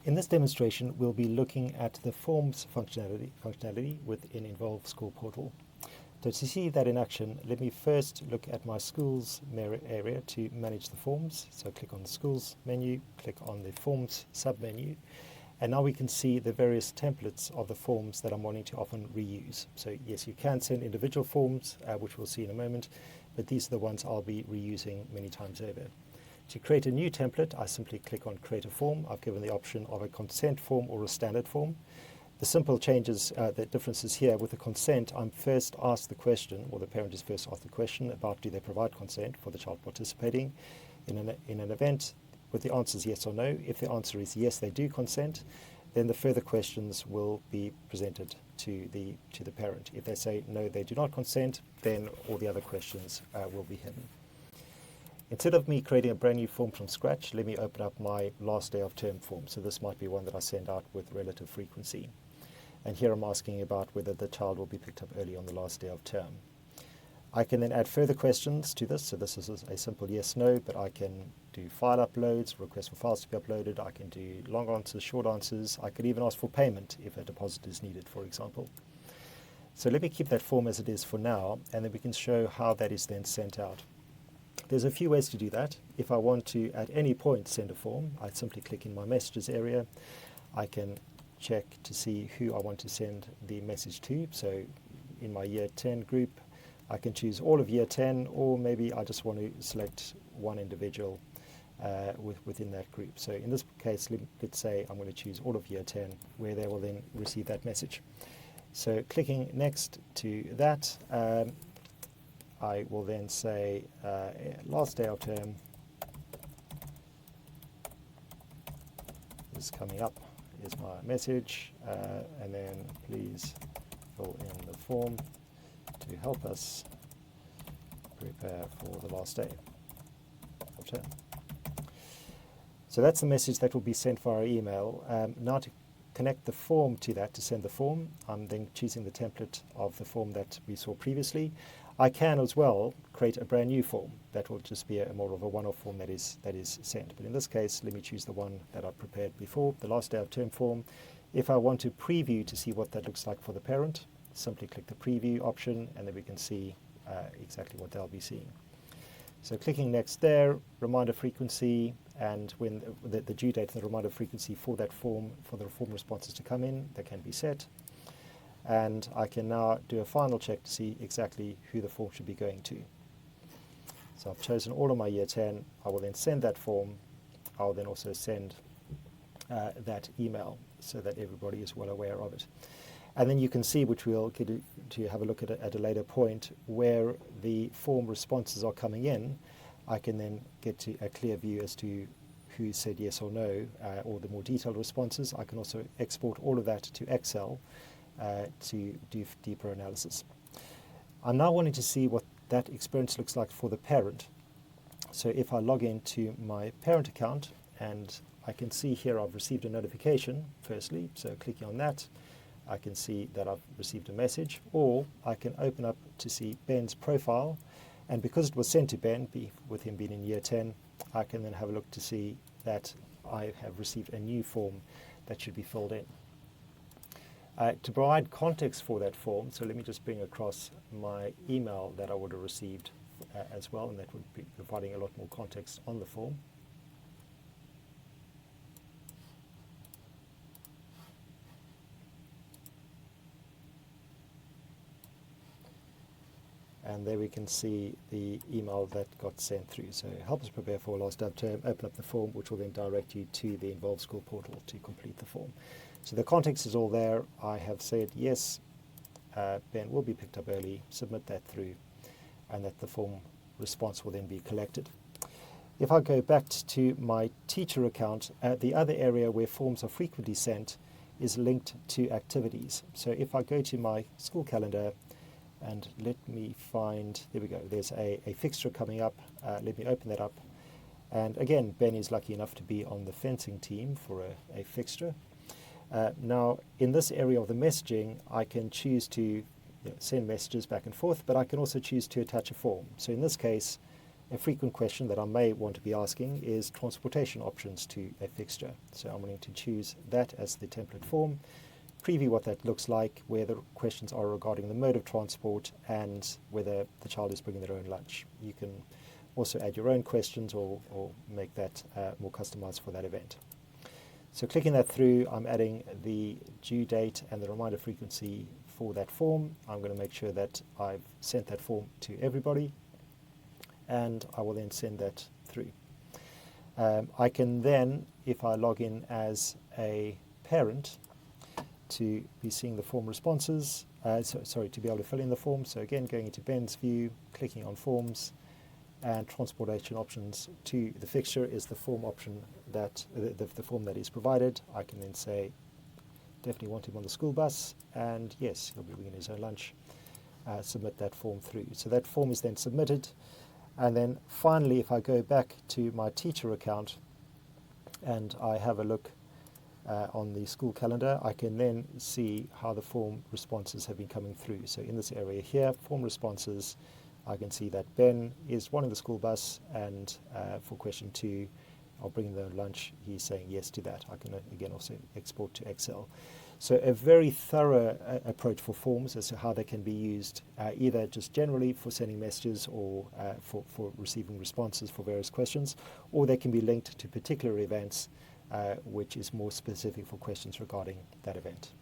In this demonstration, we'll be looking at the forms functionality within Involve School Portal. So to see that in action, let me first look at my schools area to manage the forms. So click on the schools menu, click on the forms submenu, and now we can see the various templates of the forms that I'm wanting to often reuse. So yes, you can send individual forms, which we'll see in a moment, but these are the ones I'll be reusing many times over. To create a new template, I simply click on Create a Form. I've given the option of a consent form or a standard form. The simple changes, the differences here with the consent, I'm first asked the question, or the parent is first asked the question about do they provide consent for the child participating in an event, with the answers yes or no. If the answer is yes, they do consent, then the further questions will be presented to the parent. If they say no, they do not consent, then all the other questions will be hidden. Instead of me creating a brand new form from scratch, let me open up my last day of term form. So this might be one that I send out with relative frequency. And here I'm asking about whether the child will be picked up early on the last day of term. I can then add further questions to this. So this is a simple yes/no, but I can do file uploads, request for files to be uploaded. I can do long answers, short answers. I could even ask for payment if a deposit is needed, for example. So let me keep that form as it is for now, and then we can show how that is then sent out. There's a few ways to do that. If I want to, at any point, send a form, I simply click in my messages area. I can check to see who I want to send the message to. So in my Year 10 group, I can choose all of Year 10, or maybe I just want to select one individual within that group. So in this case, let's say I'm going to choose all of Year 10, where they will then receive that message. So clicking next to that, I will then say last day of term is coming up, is my message, and then please fill in the form to help us prepare for the last day of term. So that's the message that will be sent via email. Now to connect the form to that, to send the form, I'm then choosing the template of the form that we saw previously. I can as well create a brand new form that will just be more of a one-off form that is sent. But in this case, let me choose the one that I prepared before, the last day of term form. If I want to preview to see what that looks like for the parent, simply click the preview option, and then we can see exactly what they'll be seeing. So clicking next there, reminder frequency, and when the due date and the reminder frequency for that form, for the form responses to come in, that can be set. And I can now do a final check to see exactly who the form should be going to. So I've chosen all of my Year 10. I will then send that form. I'll then also send that email so that everybody is well aware of it. And then you can see, which we'll get to have a look at a later point, where the form responses are coming in. I can then get to a clear view as to who said yes or no, or the more detailed responses. I can also export all of that to Excel to do deeper analysis. I'm now wanting to see what that experience looks like for the parent. So if I log into my parent account, and I can see here I've received a notification firstly, so clicking on that, I can see that I've received a message, or I can open up to see Ben's profile, and because it was sent to Ben, with him being in Year 10, I can then have a look to see that I have received a new form that should be filled in. To provide context for that form, so let me just bring across my email that I would have received as well, and that would be providing a lot more context on the form. And there we can see the email that got sent through. So help us prepare for last day of term, open up the form, which will then direct you to the Involve School portal to complete the form. So the context is all there. I have said yes, Ben will be picked up early, submit that through, and that the form response will then be collected. If I go back to my teacher account, the other area where forms are frequently sent is linked to activities. So if I go to my school calendar, and let me find, there we go, there's a fixture coming up. Let me open that up. And again, Ben is lucky enough to be on the fencing team for a fixture. Now, in this area of the messaging, I can choose to send messages back and forth, but I can also choose to attach a form. So in this case, a frequent question that I may want to be asking is transportation options to a fixture. So I'm going to choose that as the template form, preview what that looks like, where the questions are regarding the mode of transport and whether the child is bringing their own lunch. You can also add your own questions or make that more customized for that event. So clicking that through, I'm adding the due date and the reminder frequency for that form. I'm going to make sure that I've sent that form to everybody, and I will then send that through. I can then, if I log in as a parent, to be seeing the form responses, to be able to fill in the form. So again, going into Ben's view, clicking on forms, and transportation options to the fixture is the form option that the form that is provided. I can then say, definitely want him on the school bus, and yes, he'll be bringing his own lunch. Submit that form through. So that form is then submitted, and then finally, if I go back to my teacher account and I have a look on the school calendar, I can then see how the form responses have been coming through. So in this area here, form responses, I can see that Ben is wanting the school bus, and for question 2, I'll bring the lunch, he's saying yes to that. I can again also export to Excel. So a very thorough approach for forms as to how they can be used, either just generally for sending messages or for receiving responses for various questions, or they can be linked to particular events which is more specific for questions regarding that event.